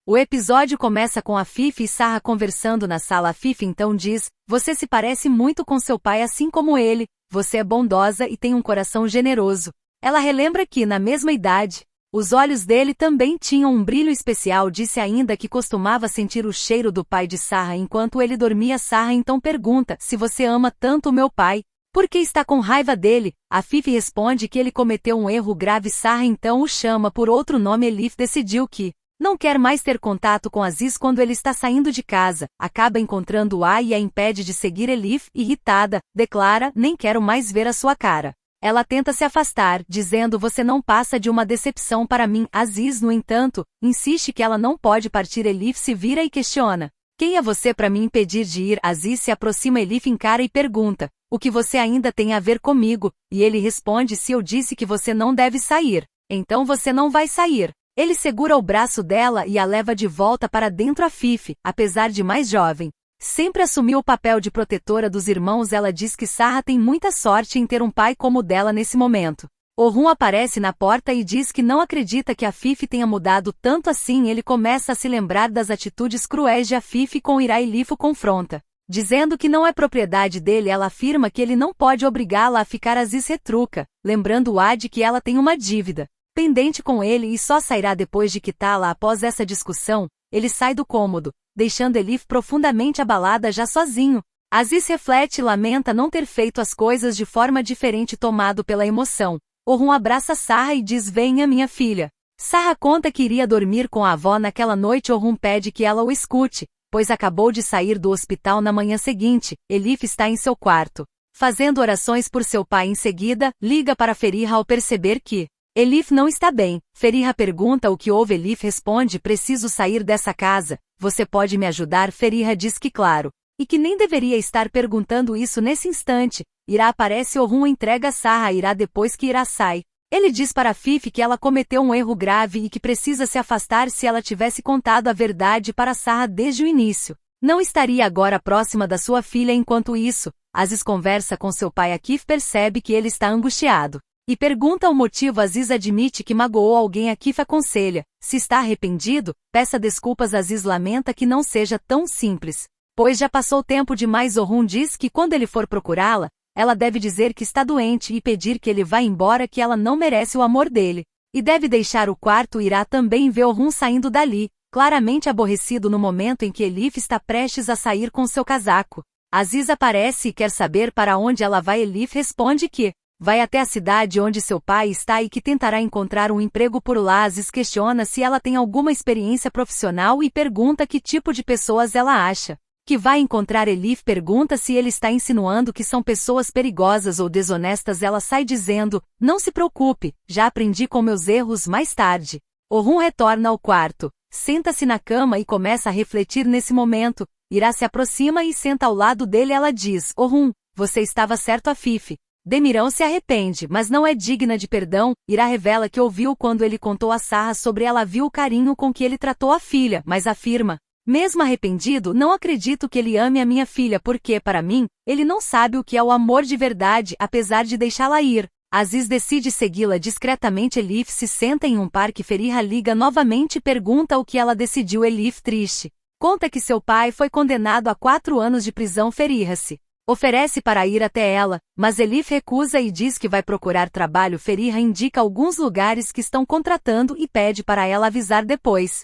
O episódio começa com a Fifi e Sarah conversando na sala. A Fifi então diz: "Você se parece muito com seu pai assim como ele, você é bondosa e tem um coração generoso." Ela relembra que, na mesma idade, os olhos dele também tinham um brilho especial. Disse ainda que costumava sentir o cheiro do pai de Sarah enquanto ele dormia. Sarah então pergunta: "Se você ama tanto o meu pai, por que está com raiva dele?" A Fifi responde que ele cometeu um erro grave. Sarah então o chama por outro nome. Elif decidiu que não quer mais ter contato com Aziz quando ele está saindo de casa. Acaba encontrando-a e a impede de seguir. Elif, irritada, declara: "Nem quero mais ver a sua cara." Ela tenta se afastar, dizendo: "Você não passa de uma decepção para mim." Aziz, no entanto, insiste que ela não pode partir. Elif se vira e questiona: "Quem é você para me impedir de ir?" Aziz se aproxima. Elif encara e pergunta: "O que você ainda tem a ver comigo?" E ele responde: "Se eu disse que você não deve sair, então você não vai sair." Ele segura o braço dela e a leva de volta para dentro. A Fifi, apesar de mais jovem, sempre assumiu o papel de protetora dos irmãos. Ela diz que Sarah tem muita sorte em ter um pai como o dela nesse momento. Orhun aparece na porta e diz que não acredita que a Fifi tenha mudado tanto assim. Ele começa a se lembrar das atitudes cruéis de a Fifi com Ira. Elif o confronta, dizendo que não é propriedade dele. Ela afirma que ele não pode obrigá-la a ficar. Aziz retruca, lembrando-a de que ela tem uma dívida pendente com ele e só sairá depois de quitá-la. Após essa discussão, ele sai do cômodo, deixando Elif profundamente abalada. Já sozinho, Aziz reflete e lamenta não ter feito as coisas de forma diferente. Tomado pela emoção, Orhun abraça Sarah e diz: "Venha, minha filha." Sarah conta que iria dormir com a avó naquela noite. Orhun pede que ela o escute, pois acabou de sair do hospital na manhã seguinte. Elif está em seu quarto, fazendo orações por seu pai. Em seguida, liga para Feriha ao perceber que Elif não está bem. Feriha pergunta o que houve. Elif responde: "Preciso sair dessa casa. Você pode me ajudar?" Feriha diz que claro, e que nem deveria estar perguntando isso nesse instante. Ira aparece. Orhun entrega Sarah a Ira depois que Ira sai. Ele diz para Fifi que ela cometeu um erro grave e que precisa se afastar. Se ela tivesse contado a verdade para Sarah desde o início, não estaria agora próxima da sua filha. Enquanto isso, Aziz conversa com seu pai. Akif percebe que ele está angustiado e pergunta o motivo. Aziz admite que magoou alguém. Akif aconselha: se está arrependido, peça desculpas. Aziz lamenta que não seja tão simples, pois já passou tempo demais. Orhun diz que quando ele for procurá-la, ela deve dizer que está doente e pedir que ele vá embora, que ela não merece o amor dele, e deve deixar o quarto. Ira também vê Orhun saindo dali, claramente aborrecido no momento em que Elif está prestes a sair com seu casaco. Aziz aparece e quer saber para onde ela vai. Elif responde que vai até a cidade onde seu pai está e que tentará encontrar um emprego por lá. Aziz questiona se ela tem alguma experiência profissional e pergunta que tipo de pessoas ela acha que vai encontrar. Elif pergunta se ele está insinuando que são pessoas perigosas ou desonestas. Ela sai dizendo: "Não se preocupe, já aprendi com meus erros." Mais tarde, Orhun retorna ao quarto, senta-se na cama e começa a refletir. Nesse momento, Ira se aproxima e senta ao lado dele. Ela diz: "Orhun, você estava certo." A Fifi Demirão se arrepende, mas não é digna de perdão. Ira revela que ouviu quando ele contou a Sarah sobre ela. Viu o carinho com que ele tratou a filha, mas afirma: "Mesmo arrependido, não acredito que ele ame a minha filha, porque, para mim, ele não sabe o que é o amor de verdade, apesar de deixá-la ir." Aziz decide segui-la discretamente. Elif se senta em um parque. Feriha liga novamente e pergunta o que ela decidiu. Elif, triste, conta que seu pai foi condenado a 4 anos de prisão. Feriha se oferece para ir até ela, mas Elif recusa e diz que vai procurar trabalho. Feriha indica alguns lugares que estão contratando e pede para ela avisar depois.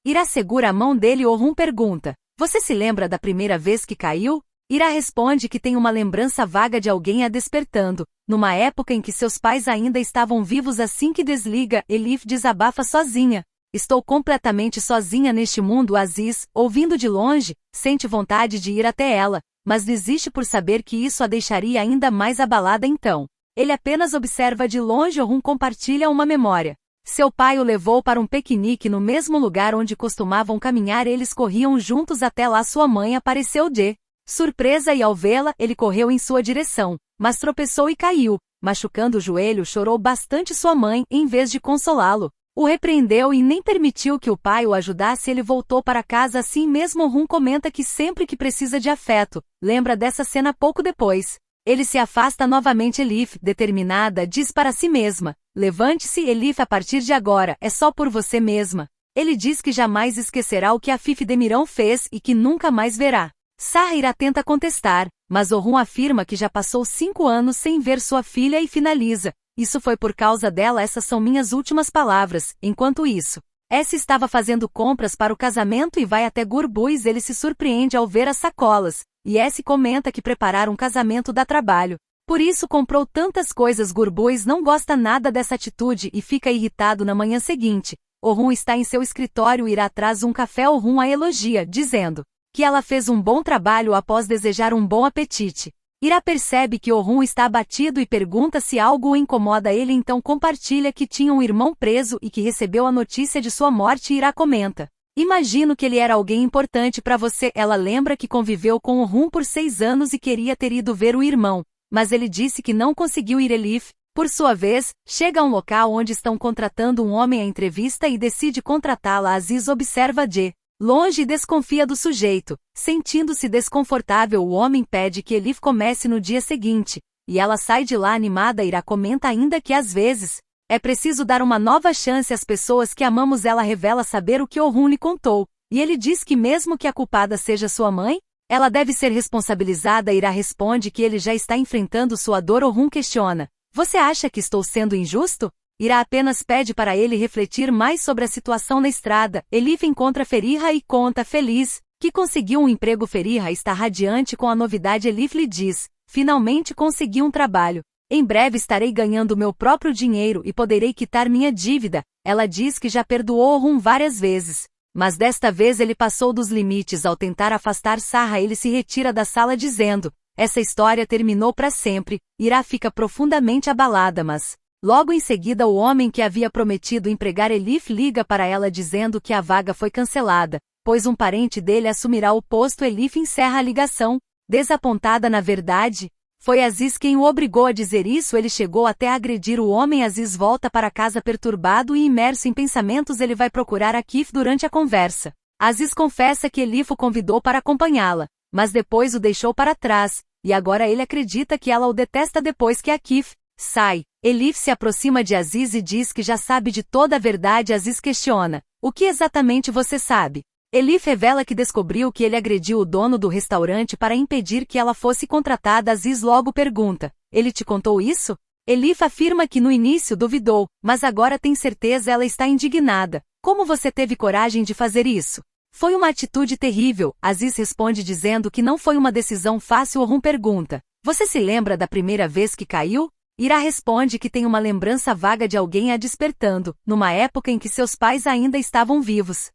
Ira segura a mão dele. Orhun pergunta: "Você se lembra da primeira vez que caiu?" Ira responde que tem uma lembrança vaga de alguém a despertando, numa época em que seus pais ainda estavam vivos. Assim que desliga, Elif desabafa sozinha: "Estou completamente sozinha neste mundo." Aziz, ouvindo de longe, sente vontade de ir até ela, mas desiste por saber que isso a deixaria ainda mais abalada. Então, ele apenas observa de longe. Orhun compartilha uma memória. Seu pai o levou para um piquenique no mesmo lugar onde costumavam caminhar. Eles corriam juntos até lá. Sua mãe apareceu de surpresa e ao vê-la, ele correu em sua direção, mas tropeçou e caiu, machucando o joelho. Chorou bastante. Sua mãe, em vez de consolá-lo, O repreendeu e nem permitiu que o pai o ajudasse. Ele voltou para casa assim mesmo. Orhun comenta que sempre que precisa de afeto, lembra dessa cena pouco depois. Ele se afasta novamente. Elif, determinada, diz para si mesma: levante-se, Elif, a partir de agora, é só por você mesma. Ele diz que jamais esquecerá o que Afif Demirão fez e que nunca mais verá. Sarah tenta contestar, mas Orhun afirma que já passou 5 anos sem ver sua filha e finaliza: isso foi por causa dela, essas são minhas últimas palavras. Enquanto isso, S estava fazendo compras para o casamento e vai até Gurbuz. Ele se surpreende ao ver as sacolas, e S comenta que preparar um casamento dá trabalho. Por isso comprou tantas coisas. Gurbuz não gosta nada dessa atitude e fica irritado. Na manhã seguinte, Orhun está em seu escritório. Irá traz um café. Orhun a elogia, dizendo que ela fez um bom trabalho após desejar um bom apetite. Ira percebe que Orhun está abatido e pergunta se algo o incomoda. Ele então compartilha que tinha um irmão preso e que recebeu a notícia de sua morte. Ira comenta: imagino que ele era alguém importante para você. Ela lembra que conviveu com Orhun por 6 anos e queria ter ido ver o irmão, mas ele disse que não conseguiu ir. Elif, por sua vez, chega a um local onde estão contratando um homem à entrevista e decide contratá-la. Aziz observa de longe e desconfia do sujeito. Sentindo-se desconfortável, o homem pede que Elif comece no dia seguinte, e ela sai de lá animada. Ira comenta ainda que às vezes é preciso dar uma nova chance às pessoas que amamos. Ela revela saber o que Orhun lhe contou, e ele diz que mesmo que a culpada seja sua mãe, ela deve ser responsabilizada. Ira responde que ele já está enfrentando sua dor. Orhun questiona: você acha que estou sendo injusto? Ira apenas pede para ele refletir mais sobre a situação na estrada. Elif encontra Feriha e conta, feliz, que conseguiu um emprego. Feriha está radiante com a novidade. Elif lhe diz: finalmente consegui um trabalho. Em breve estarei ganhando meu próprio dinheiro e poderei quitar minha dívida. Ela diz que já perdoou Orhun várias vezes, mas desta vez ele passou dos limites ao tentar afastar Sarah. Ele se retira da sala dizendo: essa história terminou para sempre. Ira fica profundamente abalada, mas logo em seguida o homem que havia prometido empregar Elif liga para ela dizendo que a vaga foi cancelada, pois um parente dele assumirá o posto. Elif encerra a ligação, desapontada. Na verdade, foi Aziz quem o obrigou a dizer isso. Ele chegou até a agredir o homem. Aziz volta para casa perturbado e imerso em pensamentos. Ele vai procurar Akif durante a conversa. Aziz confessa que Elif o convidou para acompanhá-la, mas depois o deixou para trás, e agora ele acredita que ela o detesta. Depois que Akif sai, Elif se aproxima de Aziz e diz que já sabe de toda a verdade. Aziz questiona: o que exatamente você sabe? Elif revela que descobriu que ele agrediu o dono do restaurante para impedir que ela fosse contratada. Aziz logo pergunta: ele te contou isso? Elif afirma que no início duvidou, mas agora tem certeza. Ela está indignada: como você teve coragem de fazer isso? Foi uma atitude terrível. Aziz responde dizendo que não foi uma decisão fácil. Orhun pergunta: você se lembra da primeira vez que caiu? Ira responde que tem uma lembrança vaga de alguém a despertando, numa época em que seus pais ainda estavam vivos.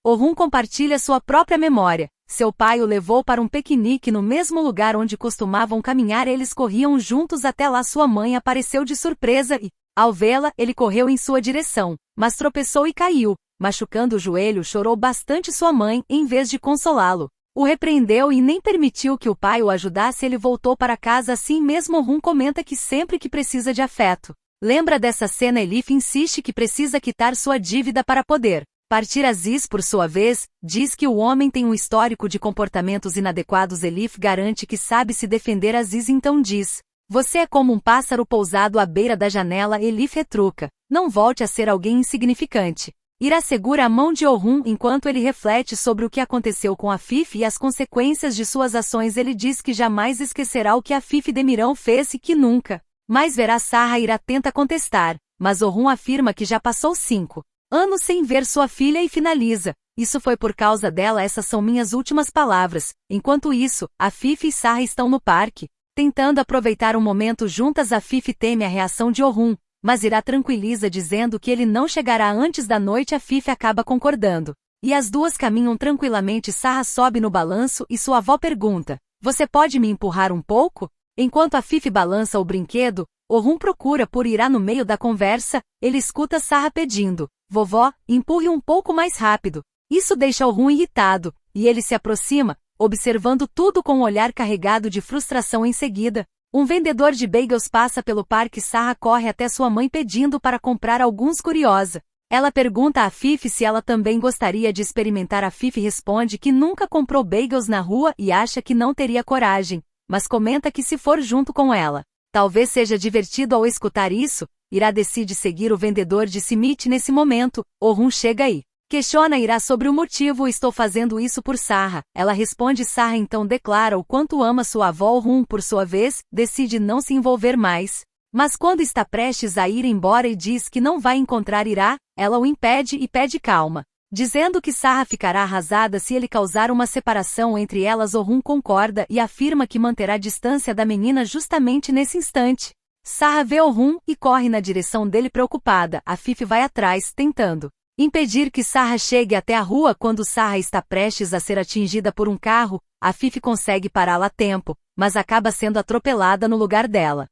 Orhun compartilha sua própria memória. Seu pai o levou para um piquenique no mesmo lugar onde costumavam caminhar. Eles corriam juntos até lá. Sua mãe apareceu de surpresa e, ao vê-la, ele correu em sua direção, mas tropeçou e caiu, machucando o joelho. Chorou bastante. Sua mãe, em vez de consolá-lo, o repreendeu e nem permitiu que o pai o ajudasse. Ele voltou para casa assim mesmo. Orhun comenta que sempre que precisa de afeto, lembra dessa cena. Elif insiste que precisa quitar sua dívida para poder partir. Aziz, por sua vez, diz que o homem tem um histórico de comportamentos inadequados. Elif garante que sabe se defender. Aziz então diz: você é como um pássaro pousado à beira da janela. Elif retruca: não volte a ser alguém insignificante. Ira segura a mão de Orhun enquanto ele reflete sobre o que aconteceu com Afif e as consequências de suas ações. Ele diz que jamais esquecerá o que Afif Demirão fez e que nunca mais verá Sarah. Ira tenta contestar, mas Orhun afirma que já passou 5 anos sem ver sua filha e finaliza: isso foi por causa dela, essas são minhas últimas palavras. Enquanto isso, Afif e Sarah estão no parque, tentando aproveitar um momento juntas. Afif teme a reação de Orhun, mas Ira tranquiliza dizendo que ele não chegará antes da noite. Afif acaba concordando, e as duas caminham tranquilamente. Sarah sobe no balanço e sua avó pergunta: você pode me empurrar um pouco? Enquanto Afif balança o brinquedo, Orhun procura por Ira no meio da conversa. Ele escuta Sarah pedindo: Vovó, empurre um pouco mais rápido. Isso deixa Rum irritado, e ele se aproxima, observando tudo com um olhar carregado de frustração em seguida. Um vendedor de bagels passa pelo parque e Sarah corre até sua mãe pedindo para comprar alguns curiosa. Ela pergunta a Fifi se ela também gostaria de experimentar. A Fifi responde que nunca comprou bagels na rua e acha que não teria coragem, mas comenta que se for junto com ela, talvez seja divertido. Ao escutar isso, Ira decide seguir o vendedor de Simit nesse momento. Rum chega aí. Questiona Ira sobre o motivo. Estou fazendo isso por Sarah. Ela responde. Sarah então declara o quanto ama sua avó. Rum, por sua vez, decide não se envolver mais. Mas quando está prestes a ir embora e diz que não vai encontrar Ira, ela o impede e pede calma, dizendo que Sarah ficará arrasada se ele causar uma separação entre elas. Rum concorda e afirma que manterá distância da menina justamente nesse instante. Sarah vê Rum e corre na direção dele preocupada. A Fifi vai atrás, tentando impedir que Sarah chegue até a rua. Quando Sarah está prestes a ser atingida por um carro, a Fifi consegue pará-la a tempo, mas acaba sendo atropelada no lugar dela.